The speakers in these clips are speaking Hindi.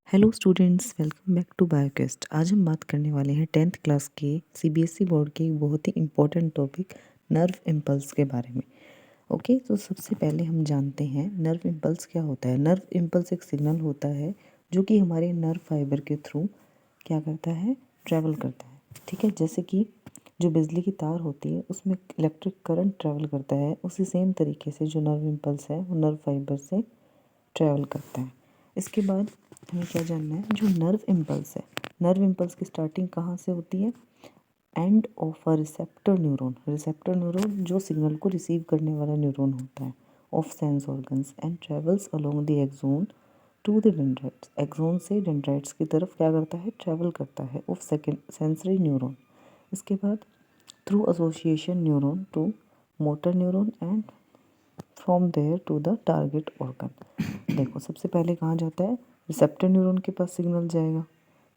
Hello students, welcome back to Biocast. आज हम बात करने वाले हैं 10th क्लास के सीबीएसई बोर्ड के एक बहुत ही इम्पोर्टेंट टॉपिक नर्व इम्पल्स के बारे में। ओके, तो सबसे पहले हम जानते हैं नर्व इम्पल्स क्या होता है। नर्व इम्पल्स एक सिग्नल होता है जो कि हमारे नर्व फाइबर के थ्रू क्या करता है, ट्रैवल करता है। ठीक है, जैसे कि जो बिजली की तार होती है उसमें इलेक्ट्रिक करंट ट्रैवल करता है, उसी सेम तरीके से जो नर्व इम्पल्स है वो नर्व फाइबर से ट्रैवल करता है। इसके बाद हमें क्या जानना है, जो नर्व इम्पल्स है, नर्व इम्पल्स की स्टार्टिंग कहाँ से होती है? End of a receptor neuron. Receptor neuron जो सिग्नल को रिसीव करने वाला न्यूरॉन होता है, of sense organs and travels along the axon to the dendrites. Axon से डेंड्राइट्स की तरफ क्या करता है, ट्रैवल करता है, ऑफ सेकेंड सेंसरी न्यूरॉन। इसके बाद through association neuron to motor neuron and from there to the target organ. देखो, सबसे पहले कहाँ जाता है, रिसेप्टर न्यूरॉन के पास सिग्नल जाएगा।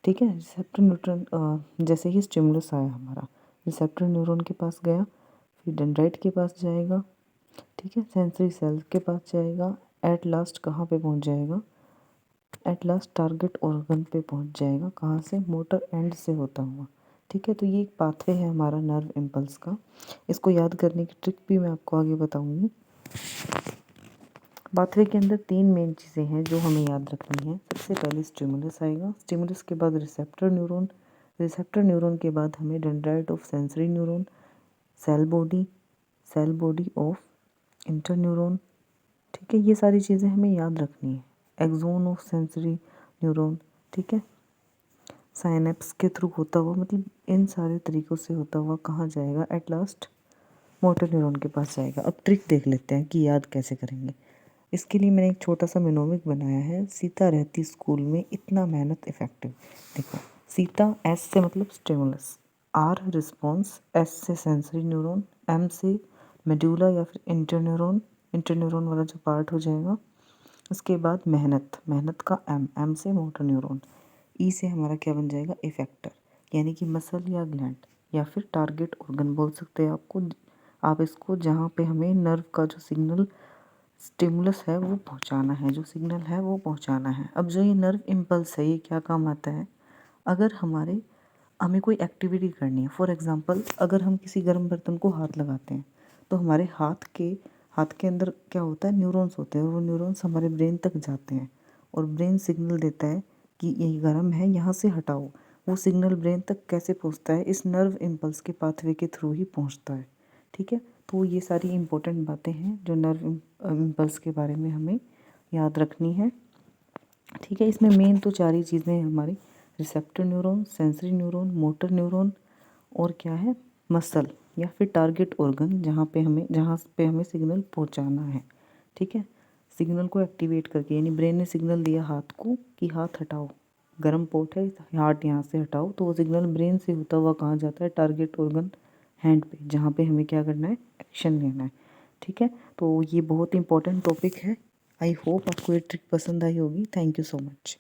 ठीक है, रिसेप्टर न्यूरॉन जैसे ही स्टिमुलस आया हमारा, रिसेप्टर न्यूरॉन के पास गया, फिर डेंड्राइट के पास जाएगा। ठीक है, सेंसरी सेल के पास जाएगा, एट लास्ट कहाँ पे पहुंच जाएगा, एट लास्ट टारगेट ऑर्गन पे पहुंच जाएगा। कहाँ से, मोटर एंड से होता हुआ। ठीक है, तो ये एक पाथवे है हमारा नर्व इम्पल्स का। इसको याद करने की ट्रिक भी मैं आपको आगे बताऊंगी। पाथवे के अंदर 3 मेन चीज़ें हैं जो हमें याद रखनी है। सबसे पहले स्टिमुलस आएगा, स्टिमुलस के बाद रिसेप्टर न्यूरॉन, रिसेप्टर न्यूरॉन के बाद हमें dendrite of sensory neuron, cell body of interneuron. ठीक है, ये सारी चीज़ें हमें याद रखनी है। एक्सोन ऑफ सेंसरी न्यूरॉन, ठीक है, साइनेप्स के थ्रू होता हुआ, मतलब इन सारे तरीक़ों से होता हुआ कहाँ जाएगा, एट लास्ट मोटर न्यूरॉन के पास जाएगा। अब ट्रिक देख लेते हैं कि याद कैसे करेंगे। इसके लिए मैंने एक छोटा सा मेनोमिक बनाया है, सीता रहती स्कूल में इतना मेहनत इफेक्टिव। देखो, सीता एस से मतलब स्टिमुलस, आर रिस्पॉन्स, एस से सेंसरी न्यूरॉन, एम से मेडुला या फिर इंटरन्यूरॉन वाला जो पार्ट हो जाएगा। उसके बाद मेहनत का एम से मोटर न्यूरॉन, ई से हमारा क्या बन जाएगा, इफेक्टर, यानी कि मसल या ग्लैंड या फिर टारगेट ऑर्गन बोल सकते हैं आप इसको, जहाँ पे हमें नर्व का जो सिग्नल स्टिमुलस है वो पहुंचाना है, जो सिग्नल है वो पहुंचाना है। अब जो ये नर्व इम्पल्स है, ये क्या काम आता है, अगर हमें कोई एक्टिविटी करनी है। फॉर एग्जांपल, अगर हम किसी गर्म बर्तन को हाथ लगाते हैं तो हमारे हाथ के अंदर क्या होता है, न्यूरॉन्स होते हैं, और वो न्यूरॉन्स हमारे ब्रेन तक जाते हैं और ब्रेन सिग्नल देता है कि ये गर्म है, यहाँ से हटाओ। वो सिग्नल ब्रेन तक कैसे पहुँचता है, इस नर्व इम्पल्स के पाथवे के थ्रू ही पहुँचता है। ठीक है, तो ये सारी इम्पोर्टेंट बातें हैं जो नर्व इम्पल्स के बारे में हमें याद रखनी है। ठीक है, इसमें मेन तो 4 ही चीज़ें हैं हमारी, receptor neuron, sensory neuron, motor neuron, और क्या है, मसल या फिर टारगेट ऑर्गन, जहाँ पे हमें सिग्नल पहुँचाना है। ठीक है, सिग्नल को एक्टिवेट करके, यानी ब्रेन ने सिग्नल दिया हाथ को कि हाथ हटाओ, गर्म पॉट है, हाथ यहाँ से हटाओ, तो वो सिग्नल ब्रेन से होता हुआ कहाँ जाता है, टारगेट ऑर्गन हैंड पे, जहाँ पे हमें क्या करना है, एक्शन लेना है। ठीक है, तो ये बहुत इंपॉर्टेंट टॉपिक है। आई होप आपको ये ट्रिक पसंद आई होगी। Thank you so much.